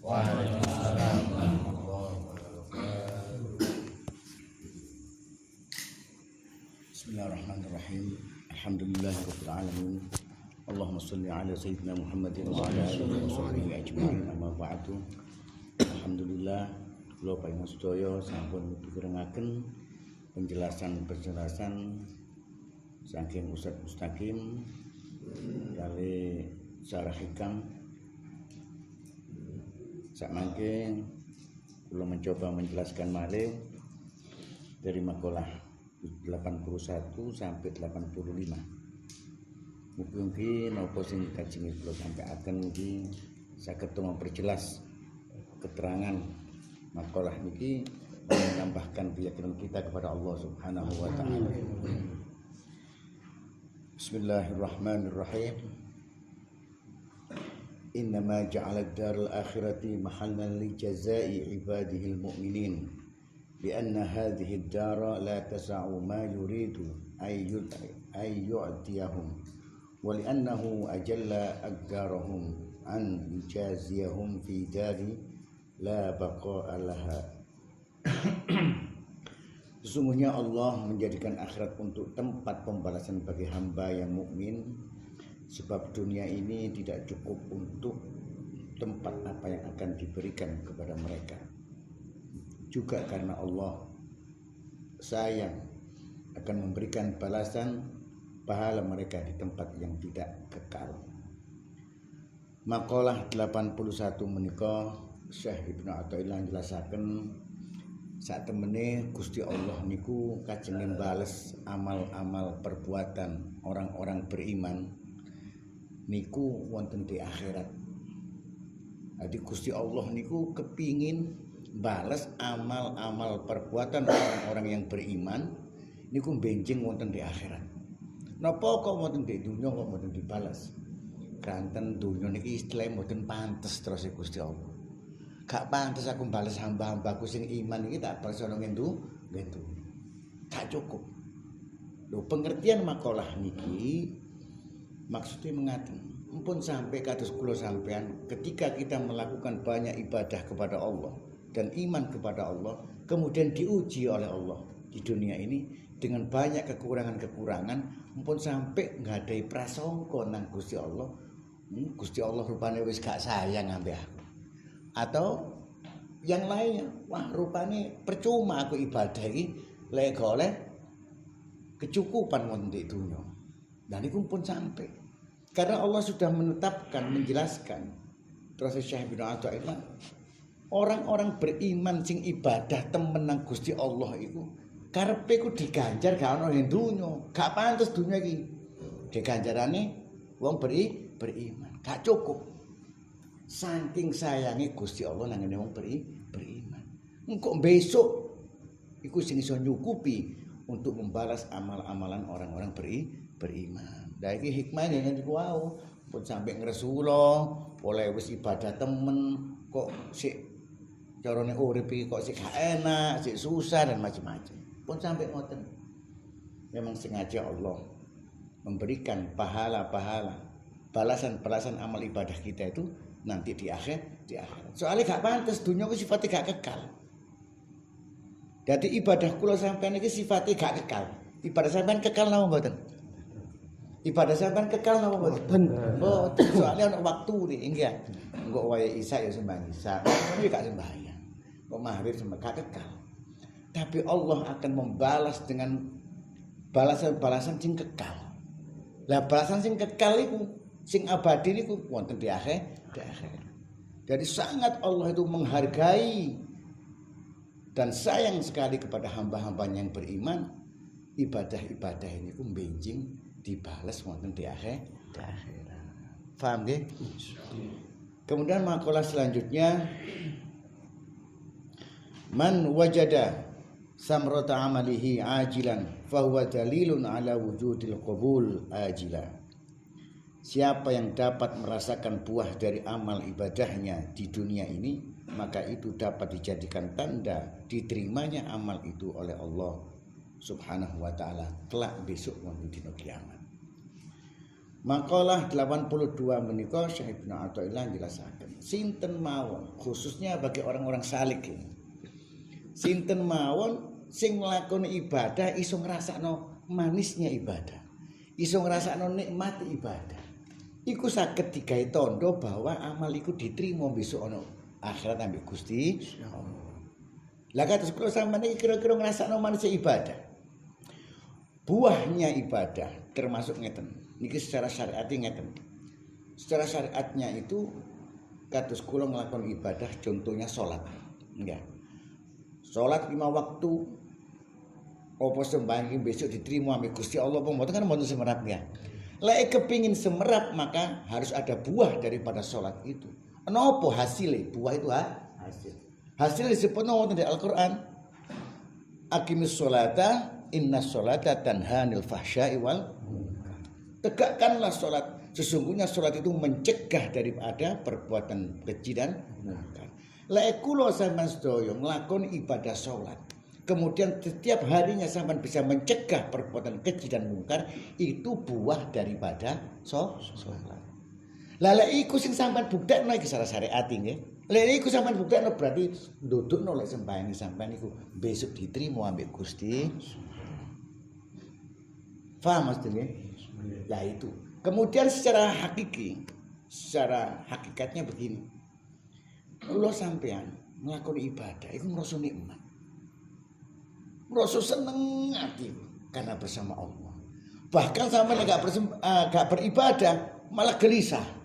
Waalaikumsalam warahmatullahi wabarakatuh. Bismillahirrahmanirrahim. Alhamdulillahirabbil alamin. Allahumma shalli ala sayyidina Muhammadin wa ala alihi wa sahbihi ajma'in. Amma ba'du. Alhamdulillah kula panjenengan sedaya sampun mirengaken penjelasan saking Ustaz Mustaqim kali Syarah Hikam. Sakmangke kula mencoba menjelaskan malih dari makalah 81 sampai 85. Mugi-mugi napa sing kajeng kula sampaiaken iki saged memperjelas keterangan makalah niki menambahkan keyakinan kita kepada Allah Subhanahu wa taala. Bismillahirrahmanirrahim. Innama ja'ala ad-daral akhirati mahallan li jazaa'i ibadihi al-mu'minin li'anna hadhihi ad-dara la tasa'u ma yuridu ay yu'tiyahum wa li'annahu ajalla aqdarahum an yujaziyahum fi dari la baqa'a laha. Sesungguhnya Allah menjadikan akhirat untuk tempat pembalasan bagi hamba yang mukmin, sebab dunia ini tidak cukup untuk tempat apa yang akan diberikan kepada mereka. Juga karena Allah sayang akan memberikan balasan pahala mereka di tempat yang tidak kekal. Makalah 81 menika Syekh Ibnu Athaillah njelasaken sak temene Gusti Allah niku kajenge bales amal-amal perbuatan orang-orang beriman niku wonten di akhirat. Jadi Gusti Allah niku kepingin balas amal-amal perbuatan orang-orang yang beriman niku benjing wonten di akhirat. Napa kok wonten di dunya kok wonten dibalas? Kanten dunya niki istilah mboten pantes terus Gusti Allah. Gak pantes aku balas hamba-hambaku sing iman iki tak persono ngendu. Tak cukup. Lho pengertian makalah niki maksudnya mengaten, mumpun sampai kados kula sampean ketika kita melakukan banyak ibadah kepada Allah dan iman kepada Allah, kemudian diuji oleh Allah di dunia ini dengan banyak kekurangan-kekurangan, mumpun sampai nggadahi prasangka nang Gusti Allah. Gusti Allah rupane wis gak sayang ambek aku. Atau yang lainnya, wah rupane percuma aku ibadah iki lek golek kecukupan wonten di dunya. Dan itu pun sampai karena Allah sudah menetapkan, menjelaskan terus Syekh Ibnu Athaillah orang-orang beriman sing ibadah temen nang Gusti Allah iku karepe ku diganjar gak ono ing dunya, gak pantes dunya iki diganjarane wong beriman, gak cukup. Saking sayangi Gusti Allah nang ngene wong beriman. Engko besok iku sing iso nyukupi untuk membalas amal-amalan orang-orang beriman. Lah iki hikmahnya yang niku wau, pun sampai ngresula, oleh wis ibadah temen kok sik carane urip iki kok sik gak enak, sik susah dan macam-macam. Pun sampai ngoten. Memang sengaja Allah memberikan pahala-pahala, balasan-balasan amal ibadah kita itu nanti di akhirat. Soalnya gak pantes dunia ku sifatnya gak kekal. Jadi ibadah kula sampean iki sifatnya gak kekal. Ibadah sampean kekal napa mboten? Ibadah sampean kekal napa mboten? Mboten. Soalnya ana waktu nih, enggak. Engko wayahe Isya ya sembahyang Isya. Iki gak sembahyang. Kok maghrib sembahyang gak kekal. Tapi Allah akan membalas dengan balasan-balasan sing kekal. Lah balasan sing kekal iku, sing abadi niku wonten di akhirat. Jadi sangat Allah itu menghargai dan sayang sekali kepada hamba-hambanya yang beriman. Ibadah-ibadah ini ku benjing dibalas wonten di akhirat. Paham nggih? Kemudian makalah selanjutnya, man wajada samrata amalihi ajilan fahuwa dalilun ala wujudil qabul ajila. Siapa yang dapat merasakan buah dari amal ibadahnya di dunia ini, maka itu dapat dijadikan tanda diterimanya amal itu oleh Allah Subhanahu wa taala kelak besok wonten dina kiamat. Makalah 82 menika Syekh Ibnu Athaillah jelasaken. Sinten mawon khususnya bagi orang-orang salik ini. Sinten mawon sing nglakoni ibadah iso ngrasakno manisnya ibadah. Iso ngrasakno nikmat ibadah. Iku saged digawe tandha bahwa amal iku diterima besok ana akhirat ambek Gusti Allah. Lah kados kula sampeyan iki kira-kira ngrasakno manisnya ibadah. Buahnya ibadah termasuk ngeten. Niki secara syariatnya ngeten. Secara syariatnya itu kados kula nglakon ibadah contohnya salat. Enggak. Salat 5 waktu apa sembahyang besok diterima ambek Gusti Allah apa mboten kan mboten semerap ya. Lek kepingin semerap maka harus ada buah daripada salat itu. Napa hasilnya? Buah itu hasil. Hasil disebutna wonten di Al-Qur'an. Aqimis sholata innas sholata tanha 'anil fahsya'i wal munkar. Tegakkanlah sholat. Sesungguhnya sholat itu mencegah daripada perbuatan keji dan munkar. Lek kula sampeyan sedaya nglakoni ibadah sholat. Kemudian setiap harinya sampeyan bisa mencegah perbuatan keji dan munkar, itu buah daripada sholat. Lah lek iku sing sampeyan buktekno iki secara syariat nggih. Lek iku sampeyan buktekno berarti ndudukno lek sembahyang sampeyan iku besok diterima ambek Gusti. Paham maksudnya? Lah itu. Kemudian secara hakiki, secara hakikatnya begini. Kula sampean nglakoni ibadah iku ngrasa nikmat. Ngrasa seneng ati karena bersama Allah. Bahkan sampean gak beribadah malah gelisah.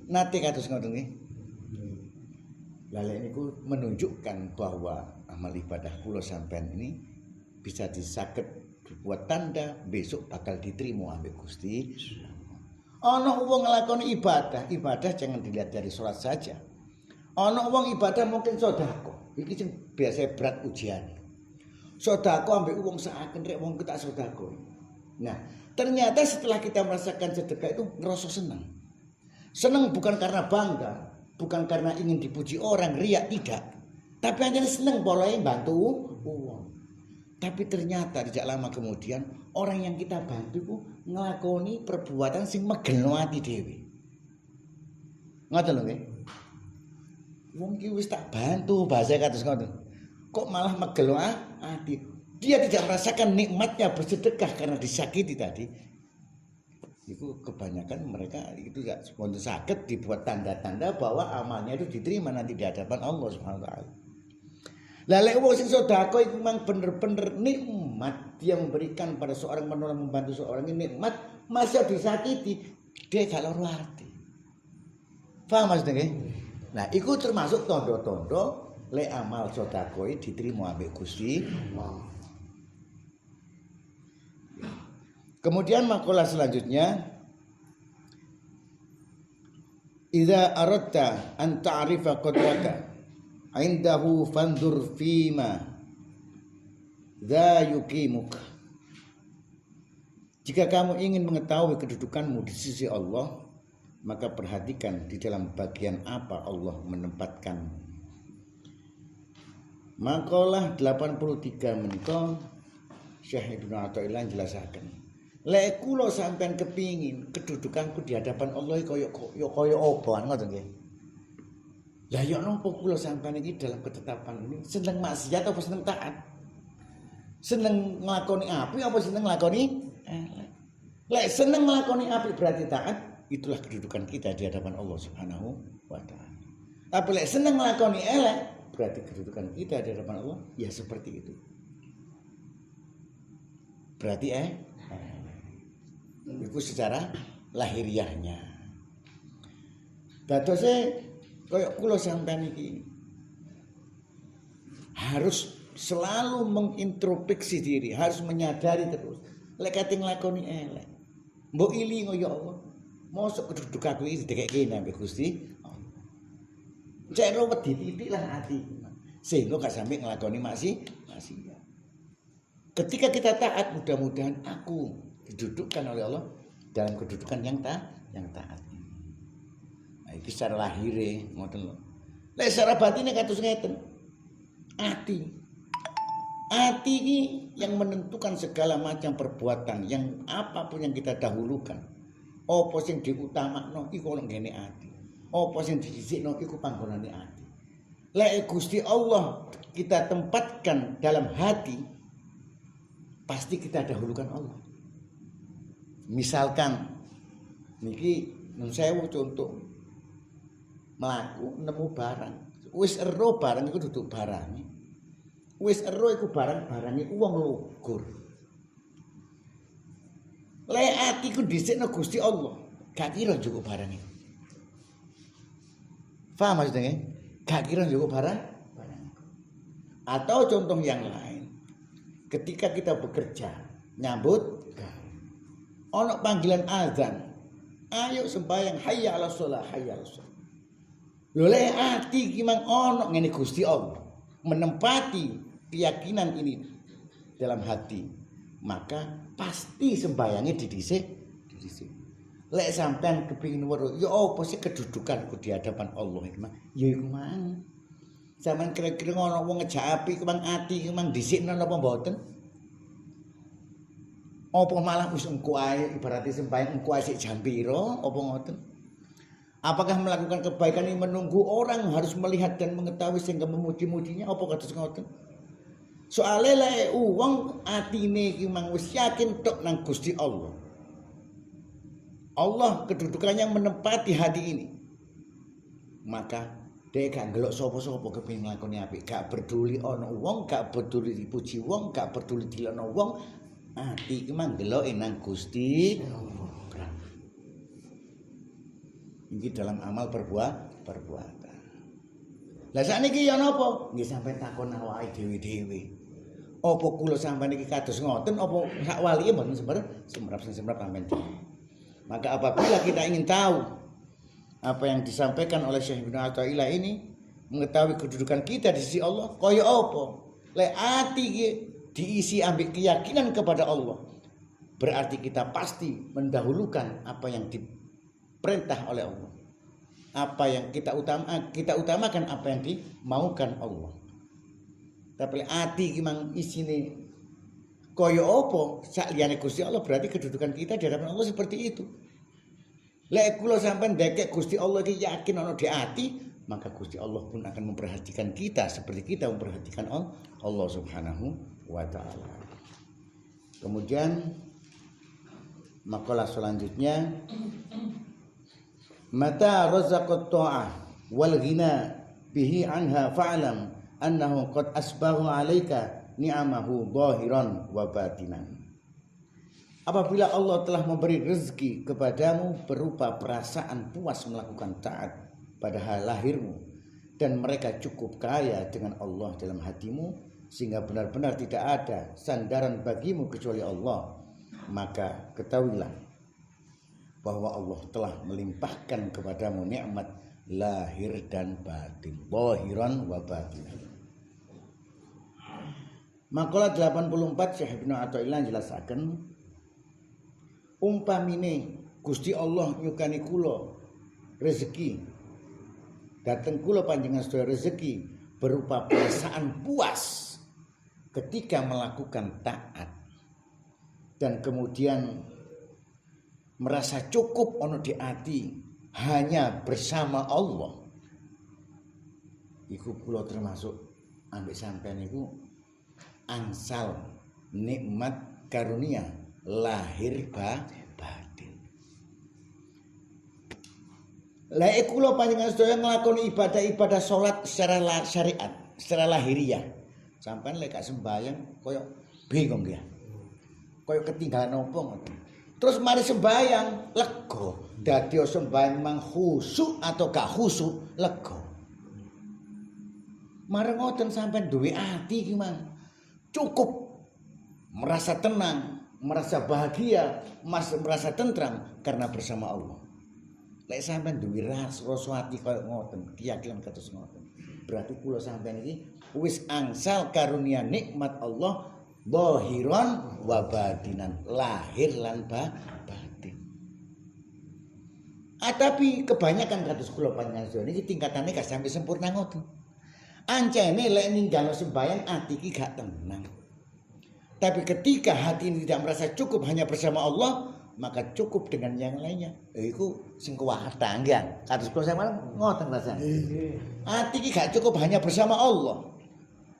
Nate kados ngoten nggih. Lah niku menunjukkan bahwa amal ibadah kula sampean ini bisa disaged buat tanda besok bakal diterima ambek Gusti. Ana wong nglakoni ibadah jangan dilihat dari salat saja. Ana wong ibadah mungkin sedekah. Iki sing biasa berat ujiane. Sedekah ambek wong saken rek wong tak sedekah. Nah, ternyata setelah kita merasakan sedekah itu ngerasa senang. Senang bukan karena bangga, bukan karena ingin dipuji orang, riak tidak. Tapi hanya senang boleh bantu wong. Tapi ternyata tidak lama kemudian orang yang kita bantu ku nglakoni perbuatan sing megelno ati dhewe. Ngoten lho nggih. Wong ki wis tak bantu bahasa kados ngoten. Kok malah megelno ati. Dia tidak merasakan nikmatnya bersedekah karena disakiti tadi. Itu kebanyakan mereka itu gak sponsor saged dibuat tanda-tanda bahwa amalnya itu diterima nanti di hadapan Allah Subhanahu wa taala. Lah lek wong sing sedekah iku memang bener-bener nikmat dia memberikan pada seorang menolong membantu seorang ini nikmat masih disakiti dia gak loro ati. Paham maksudnya? Nah, iku termasuk tondo-tondo lek amal sedekah diterima ambek Gusti Allah. Kemudian makalah selanjutnya idza aradta an ta'rifa qadraka indahu fandur fima dza yuqimuk. Jika kamu ingin mengetahui kedudukanmu di sisi Allah, maka perhatikan di dalam bagian apa Allah menempatkanmu. Makalah 83 menika Syekh Ibnu Athaillah jelasaken. Lek kula sampean kepingin kedudukanku di hadapan Allah kaya apa ngoten nggih. Lah ya napa kula sampean iki dalam ketetapan ini seneng maksiat apa seneng taat? Seneng nglakoni apik apa seneng nglakoni elek? Lek seneng nglakoni apik berarti taat, itulah kedudukan kita di hadapan Allah Subhanahu wa taala. Tapi lek seneng nglakoni elek, berarti kedudukan kita di hadapan Allah ya seperti itu. Berarti itu secara lahiriahnya. Dadose kaya kula sampean iki harus selalu mengintrospeksi diri, harus menyadari terus. Lek kate nglakoni elek, mbok ilingo ya Allah. Mosok kedudukanku iki dikekne ambek Gusti Allah. Cek wedi titik lah ati. Sehingga gak sampe nglakoni maksiat. Ketika kita taat, mudah-mudahan aku didudukkan oleh Allah dalam kedudukan yang taat. Nah, iki secara lahire ngoten lho. Lek secara batine kados ngeten. Ati. Ati ini yang menentukan segala macam perbuatan, yang apapun yang kita dahulukan. Apa sing diutamakno iku ana ngene ati. Apa sing didhisikno iku panggonane ati. Lek Gusti Allah kita tempatkan dalam hati, pasti kita dahulukan Allah. Misalkan niki nun sewu contoh mlaku nemu barang. Wis ero barang iku duduk barang. Wis ero iku barang-barange wong lugur. Lek atiku dhisikno Gusti Allah, gak kira njukuk barang iku. Paham maksudnya? Gak kira njukuk barang iku. Atau contoh yang lain. Ketika kita bekerja, nyambut ono panggilan azan. Ayo sembahyang hayya 'alas shalah, hayya 'alas shalah. Lho lek ati ki mang ono ngene Gusti Allah, menempati keyakinan ini dalam hati, maka pasti sembayangnya didhisik. Lek sampean kepingin weruh, ya apa sih kedudukanku di hadapan Allah iki, Mas? Ya iku mang. Sampeyan kira-kira ngono wong ngejak api kemang ati iki mang dhisikno napa mboten? Apa malah wis engko ae ibarate sembayang engko ae sik jam pira apa ngoten? Apakah melakukan kebaikan ini menunggu orang harus melihat dan mengetahui sehingga memuji-mujinya apa kados ngoten? Soale lek wong atine iki mang wis yakin tok nang Gusti Allah. Allah kedudukannya menempati hati ini. Maka dia gak ngelok sapa-sapa kepengin nglakoni apik, gak peduli ana wong, gak peduli dipuji wong, gak peduli dilokno wong. Ati iki mang ndeloki nang Gusti Allah. Iki dalam amal perbuatan. Lah sakniki ya napa? Nggih sampeyan takon awake dhewe-dhewe. Apa kula sampeyan iki kados ngoten apa sak walike mboten semrap sampeyan. Maka apabila kita ingin tahu apa yang disampaikan oleh Syekh Ibnu Athaillah ini, mengetahui kedudukan kita di sisi Allah, kaya apa? Lek ati diisi ambek keyakinan kepada Allah, berarti kita pasti mendahulukan apa yang diperintah oleh Allah. Apa yang kita utamakan apa yang dimaukan Allah. Tapi ati iki mang isine kaya apa sak liyane Gusti Allah, berarti kedudukan kita di hadapan Allah seperti itu. Lek kula sampean ndekek Gusti Allah iki yakin ana di ati, maka Gusti Allah pun akan memperhatikan kita seperti kita memperhatikan Allah Subhanahu wa taala. Kemudian makalah selanjutnya, mata razaqat ta'ah wal ghina bihi anha fa'lam annahu qad asbahu 'alaika ni'amahu zahiran wa batinan. Apabila Allah telah memberi rezeki kepadamu berupa perasaan puas melakukan taat pada hal lahirmu, dan mereka cukup kaya dengan Allah dalam hatimu sehingga benar-benar tidak ada sandaran bagimu kecuali Allah, maka ketahuilah bahwa Allah telah melimpahkan kepadamu nikmat lahir dan batin, zahiran wa batinan. Makalah 84 Syekh Ibnu Athaillah jelasaken, umpamine Gusti Allah nyukani kula rezeki, dateng kula panjenengan sedaya rezeki berupa perasaan puas ketika melakukan taat, dan kemudian merasa cukup ono di hati hanya bersama Allah, iku kula termasuk ambek sampean iku angsal nikmat karunia lahir batin. Lek kula panjenengan sedaya nglakoni ibadah-ibadah salat secara syariat, secara lahiriah, sampean lek gak sembahyang koyo bingung ya. Koyo ketinggalan opo ngoten. Terus mari sembahyang lega. Dadi sembahyang mang khusuk atau gak khusuk lega. Mari ngoten sampean duwe ati iki mang cukup merasa tenang, merasa bahagia, merasa tentram karena bersama Allah. Lek sampean duwe rasa ati koyo ngoten, keyakinan kados ngoten, berarti kula sampean iki wis angsal karunia nikmat Allah zahiran wa batinan, lahir lan batin. Tapi kebanyakan kados kula panjenengan niki tingkatane gak sampai sempurna ngoten. Ancene lek ninggalo sembahyang ati iki gak tenang. Tapi ketika hati ini tidak merasa cukup hanya bersama Allah, maka cukup dengan yang lainnya. Iku sing kuwata nggih. Kados kula sampeyan ngoten rasane. Hati iki gak cukup hanya bersama Allah.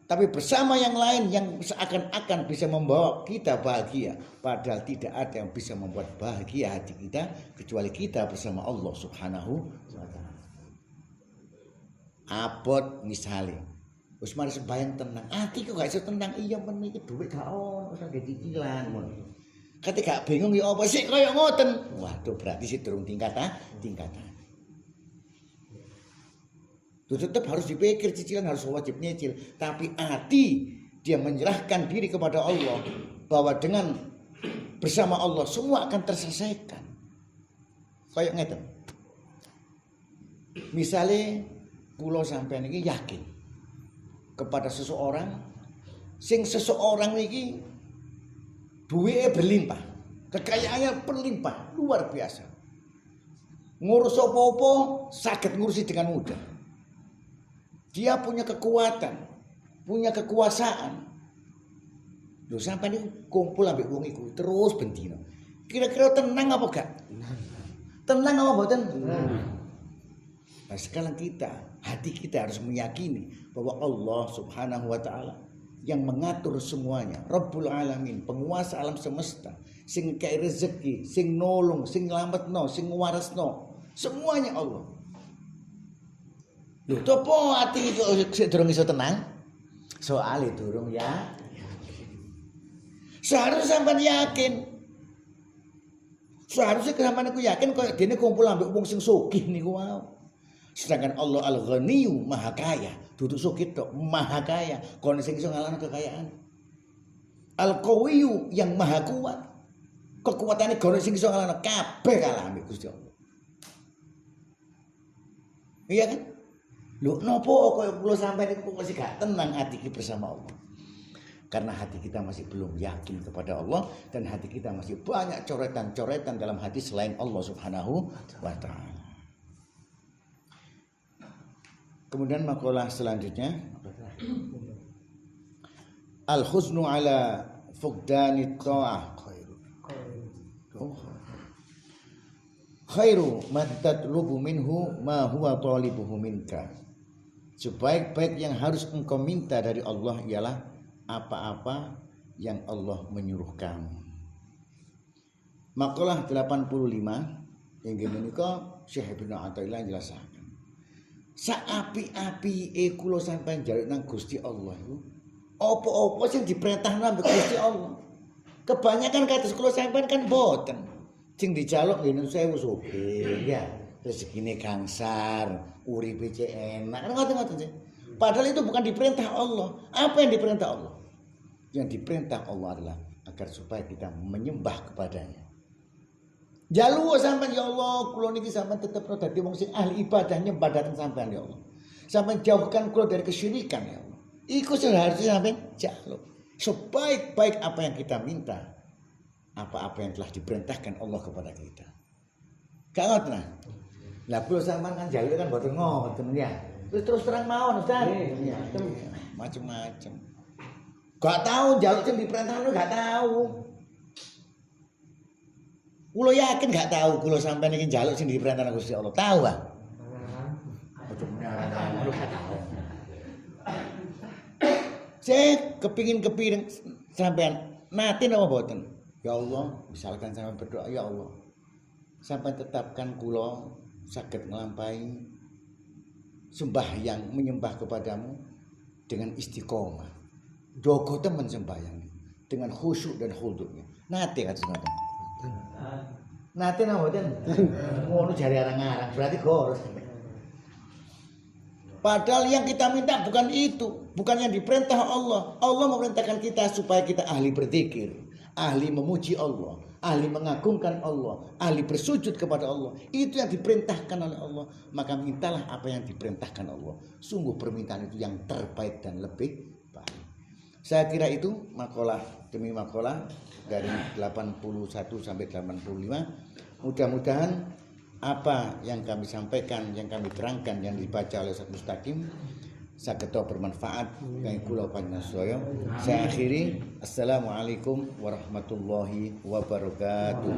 Tapi bersama yang lain yang seakan-akan bisa membawa kita bahagia. Padahal tidak ada yang bisa membuat bahagia hati kita kecuali kita bersama Allah Subhanahu wa ta'ala. Abot misalnya wis mari sembahyang tenang. Ati kok gak iso tenang. Iya men iki dhuwit gak ono, usah ge cicilan ngono. Ketika bingung ya apa sih kaya ngoten. Waduh berarti sih durung tingkatan. Tetap harus dipikir cicilan harus wajib nyicil. Tapi hati dia menyerahkan diri kepada Allah bahwa dengan bersama Allah semua akan terselesaikan. Kayak ngeten. Misalnya kula sampean iki yakin kepada seseorang sing seseorang iki duwike berlimpah, kekayaannya berlimpah luar biasa. Ngurus apa-apa saged ngurusi dengan mudah. Dia punya kekuatan, punya kekuasaan. Lho sampean niku kumpul ambek wong iku terus bendina. Kira-kira tenang apa gak? Tenang apa mboten? Nah, sekarang hati kita harus meyakini bahwa Allah Subhanahu wa ta'ala yang mengatur semuanya, Rabbul Alamin, penguasa alam semesta, sing kei rezeki, sing nolong, sing nglametno, sing warasno, semuanya Allah. Lho topo ati sik durung iso tenang? Soale durung ya. Seharusnya sampean yakin. Seharusnya sampean niku yakin kaya dene kumpul ambek wong sing sugih niku wae. Sedangkan Allah Al-Ghaniyyu Maha Kaya, dudu sugih tok, Maha Kaya, kono sing iso ngalahno kekayaan. Al-Qawiyyu yang Maha Kuat. Kekuatane kono sing iso ngalahno kabeh kalah ambek Gusti Allah. Iya kan? Lho nopo kaya kula sampeyan iku masih gak tenang hati kita bersama Allah. Karena hati kita masih belum yakin kepada Allah dan hati kita masih banyak coretan-coretan dalam hati selain Allah Subhanahu wa ta'ala. Kemudian makalah selanjutnya al-huznu ala fuqdani ta'ah khairu man tatlubu minhu ma huwa talibuhu minka. Sebaik-baik yang harus engkau minta dari Allah ialah apa-apa yang Allah menyuruh kamu. Makalah 85 inggih menika Syekh Ibnu Athaillah jelasaken. Saapi-api kula sampeyan njaluk nang Gusti Allah iku apa-apa sing diperintahno ambek Gusti Allah. Kebanyakan kados kula sampeyan kan boten. Sing dijaluk nggih sewu sugih ya. Rezekine gangsar, uripe cek enak. Kan ngoten-ngoten sih. Padahal itu bukan diperintah Allah. Apa yang diperintah Allah? Yang diperintah Allah adalah agar supaya kita menyembah kepadanya. Jalu sampean ya Allah, kula niki sampean tetep dadi wong sing ahli ibadah nyembah dhateng sampean ya Allah. Sampean jauhkan kula dari kesyirikan ya Allah. Iku seharusnya sampean jaluk. Sebaik-baik apa yang kita minta, apa-apa yang telah diperintahkan Allah kepada kita. Gak ngoten nah. Lah kula sampean kan jaluk kan mboten ngoten ya. Terus terang mawon Ustaz. Iya, macam-macam. Gak tahu jaluk sing diperintahno gak tahu. Kula yakin gak tahu kula sampean iki njaluk sing diperintahno Gusti Allah. Tahu ah? Ojo menyaran gak tahu. Saya kepingin sampean nate napa mboten? Ya Allah, misalkan sampean berdoa ya Allah. Sampean tetapkan kula saged nglampahi sembahyang menyembah kepadamu dengan istiqomah. Jogo temen sembahyang dengan khusyuk dan khudunya. Nate kados ngoten. Nate napa mboten? Ngono jare arang-arang berarti goros. Padahal yang kita minta bukan itu, bukan yang diperintah Allah. Allah memerintahkan kita supaya kita ahli berzikir, ahli memuji Allah, ahli mengagungkan Allah, ahli bersujud kepada Allah. Itu yang diperintahkan oleh Allah. Maka mintalah apa yang diperintahkan Allah. Sungguh permintaan itu yang terbaik dan lebih baik. Saya kira itu makalah demi makalah dari 81 sampai 85. Mudah-mudahan apa yang kami sampaikan, yang kami terangkan, yang dibaca oleh Ustaz Mustaqim sageta bermanfaat kangge kula panjenengan sedaya. Saya akhiri, assalamualaikum warahmatullahi wabarakatuh.